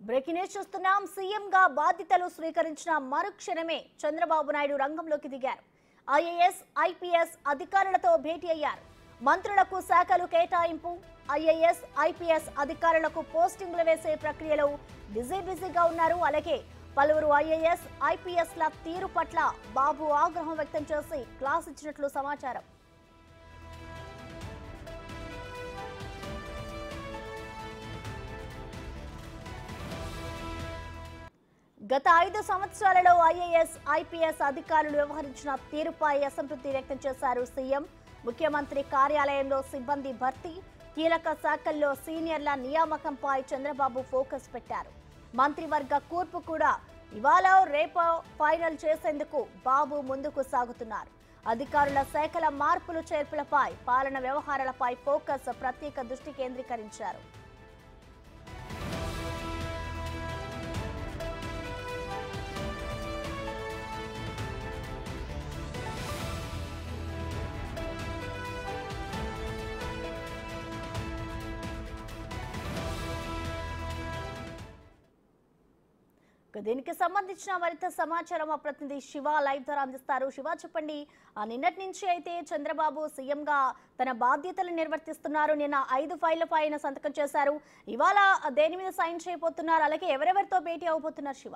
Breaking news చూస్తున్నాం. సీఎంగా బాధ్యతలు స్వీకరించిన మరుక్షణమే చంద్రబాబు నాయుడు రంగంలోకి దిగారు. ఐఏఎస్, ఐపీఎస్ అధికారులతో భేటీ అయ్యారు. మంత్రులకు శాఖలు కేటాయింపు, ఐఏఎస్, ఐపీఎస్ అధికారులకు పోస్టింగ్లు వేసే ప్రక్రియలో బిజీగా ఉన్నారు. అలాగే పలువురు ఐఏఎస్, ఐపీఎస్ల తీరు పట్ల బాబు ఆగ్రహం వ్యక్తం చేసి క్లాస్ ఇచ్చినట్లు సమాచారం. గత 5 సంవత్సరాలలో ఐఏఎస్, ఐపీఎస్ అధికారులు వ్యవహరించిన తీరుపై అసంతృప్తి వ్యక్తం చేశారు సీఎం. ముఖ్యమంత్రి కార్యాలయంలో సిబ్బంది భర్తీ, కీలక శాఖల్లో సీనియర్ల నియామకంపై చంద్రబాబు ఫోకస్ పెట్టారు. మంత్రివర్గ కూర్పు కూడా ఇవాళ రేపో ఫైనల్ చేసేందుకు బాబు ముందుకు సాగుతున్నారు. అధికారుల శాఖల మార్పులు చేర్పులపై, పాలన వ్యవహారాలపై ఫోకస్ ప్రత్యేక దృష్టి కేంద్రీకరించారు. దీనికి సంబంధించిన మరింత సమాచారం మా ప్రతినిధి శివ లైవ్ ద్వారా అందిస్తారు. శివ, చెప్పండి. నిన్నటి నుంచి అయితే చంద్రబాబు సీఎంగా తన బాధ్యతలు నిర్వర్తిస్తున్నారు. నిన్న 5 ఫైళ్లపై ఆయన సంతకం చేశారు. ఇవాళ దేని మీద సైన్ చేయబోతున్నారు? అలాగే ఎవరెవరితో భేటీ అవబోతున్నారు శివ?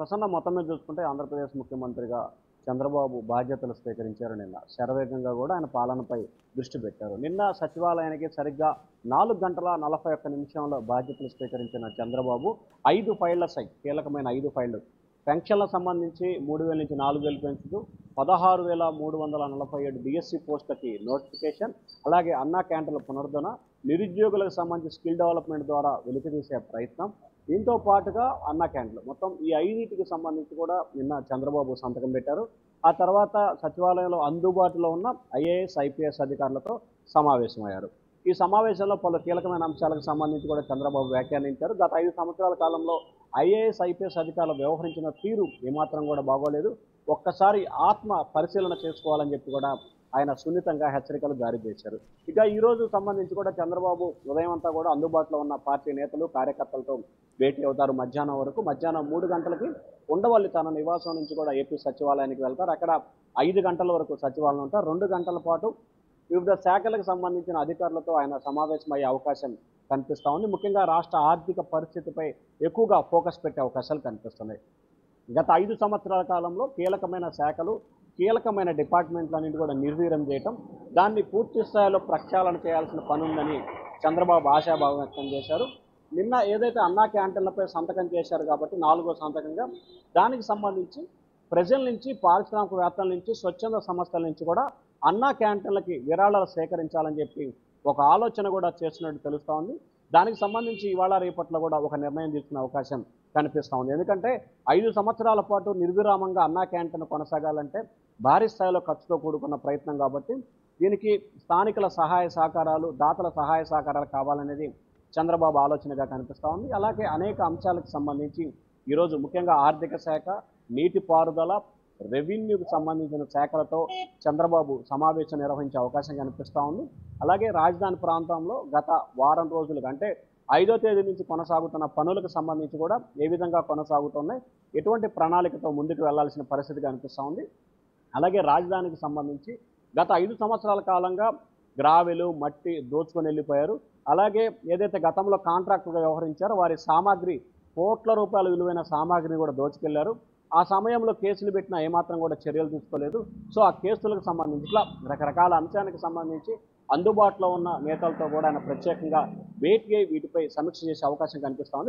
ప్రసన్న మొత్తం మీద చూసుకుంటే ఆంధ్రప్రదేశ్ ముఖ్యమంత్రిగా చంద్రబాబు బాధ్యతలు స్వీకరించారు. నిన్న శరవేగంగా కూడా ఆయన పాలనపై దృష్టి పెట్టారు. నిన్న సచివాలయానికి సరిగ్గా 4 గంటల 41 నిమిషంలో బాధ్యతలు స్వీకరించిన చంద్రబాబు 5 ఫైళ్ల కీలకమైన 5 ఫైళ్లు పెన్షన్లకు సంబంధించి 3,000 నుంచి 4,000 పెంచుతూ 16,347 డిఎస్సి పోస్టులకి నోటిఫికేషన్, అలాగే అన్నా క్యాంటీన్ల పునరుద్ధరణ, నిరుద్యోగులకు సంబంధించి స్కిల్ డెవలప్మెంట్ ద్వారా వెలికితీసే ప్రయత్నం, దీంతో పాటుగా అన్నా క్యాంటీన్లు మొత్తం ఈ 5టికి సంబంధించి కూడా నిన్న చంద్రబాబు సంతకం పెట్టారు. ఆ తర్వాత సచివాలయంలో అందుబాటులో ఉన్న ఐఏఎస్, ఐపీఎస్ అధికారులతో సమావేశమయ్యారు. ఈ సమావేశంలో పలు కీలకమైన అంశాలకు సంబంధించి కూడా చంద్రబాబు వ్యాఖ్యానించారు. గత 5 సంవత్సరాల కాలంలో ఐఏఎస్, ఐపీఎస్ అధికారులు వ్యవహరించిన తీరు ఏమాత్రం కూడా బాగోలేదు, ఒక్కసారి ఆత్మ పరిశీలన చేసుకోవాలని చెప్పి కూడా ఆయన సున్నితంగా హెచ్చరికలు జారీ చేశారు. ఇక ఈ రోజు సంబంధించి కూడా చంద్రబాబు ఉదయం అంతా కూడా అందుబాటులో ఉన్న పార్టీ నేతలు, కార్యకర్తలతో భేటీ అవుతారు. మధ్యాహ్నం వరకు, మధ్యాహ్నం 3 గంటలకి ఉండవల్లి తన నివాసం నుంచి కూడా ఏపీ సచివాలయానికి వెళ్తారు. అక్కడ 5 గంటల వరకు సచివాలయం ఉంటారు. 2 గంటల పాటు వివిధ శాఖలకు సంబంధించిన అధికారులతో ఆయన సమావేశమయ్యే అవకాశం కనిపిస్తూ ఉంది. ముఖ్యంగా రాష్ట్ర ఆర్థిక పరిస్థితిపై ఎక్కువగా ఫోకస్ పెట్టే అవకాశాలు కనిపిస్తున్నాయి. గత 5 సంవత్సరాల కాలంలో కీలకమైన శాఖలు, కీలకమైన డిపార్ట్మెంట్లన్నింటి కూడా నిర్వీర్యం చేయటం, దాన్ని పూర్తి స్థాయిలో ప్రక్షాళన చేయాల్సిన పని ఉందని చంద్రబాబు ఆశాభావం వ్యక్తం చేశారు. నిన్న ఏదైతే అన్నా క్యాంటీన్లపై సంతకం చేశారు కాబట్టి 4వ సంతకంగా దానికి సంబంధించి ప్రజల నుంచి, పారిశ్రామికవేత్తల నుంచి, స్వచ్ఛంద సంస్థల నుంచి కూడా అన్నా క్యాంటీన్లకి విరాళాలు సేకరించాలని చెప్పి ఒక ఆలోచన కూడా చేస్తున్నట్టు తెలుస్తూ ఉంది. దానికి సంబంధించి ఇవాళ రేపట్లో కూడా ఒక నిర్ణయం తీసుకునే అవకాశం కనిపిస్తూ ఉంది. ఎందుకంటే 5 సంవత్సరాల పాటు నిర్విరామంగా అన్నా క్యాంటీన్ కొనసాగాలంటే భారీ స్థాయిలో ఖర్చుతో కూడుకున్న ప్రయత్నం కాబట్టి దీనికి స్థానికుల సహాయ సహకారాలు, దాతల సహాయ సహకారాలు కావాలనేది చంద్రబాబు ఆలోచనగా కనిపిస్తూ ఉంది. అలాగే అనేక అంశాలకు సంబంధించి ఈరోజు ముఖ్యంగా ఆర్థిక శాఖ, నీటిపారుదల, రెవెన్యూకి సంబంధించిన శాఖలతో చంద్రబాబు సమావేశం నిర్వహించే అవకాశం కనిపిస్తూ ఉంది. అలాగే రాజధాని ప్రాంతంలో గత వారం రోజులుగా అంటే 5వ తేదీ నుంచి కొనసాగుతున్న పనులకు సంబంధించి కూడా ఏ విధంగా కొనసాగుతున్నాయి, ఎటువంటి ప్రణాళికతో ముందుకు వెళ్లాల్సిన పరిస్థితి కనిపిస్తూ ఉంది. అలాగే రాజధానికి సంబంధించి గత 5 సంవత్సరాల కాలంగా గ్రావెలు, మట్టి దోచుకొని వెళ్ళిపోయారు. అలాగే ఏదైతే గతంలో కాంట్రాక్టుగా వ్యవహరించారో వారి సామాగ్రి, కోట్ల రూపాయల విలువైన సామాగ్రిని కూడా దోచుకెళ్లారు. ఆ సమయంలో కేసులు పెట్టినా ఏమాత్రం కూడా చర్యలు తీసుకోలేదు. సో ఆ కేసులకు సంబంధించి ఇట్లా రకరకాల అంశానికి సంబంధించి అందుబాటులో ఉన్న నేతలతో కూడా ఆయన ప్రత్యేకంగా భేటీ అయి వీటిపై సమీక్ష చేసే అవకాశం కనిపిస్తూ ఉంది.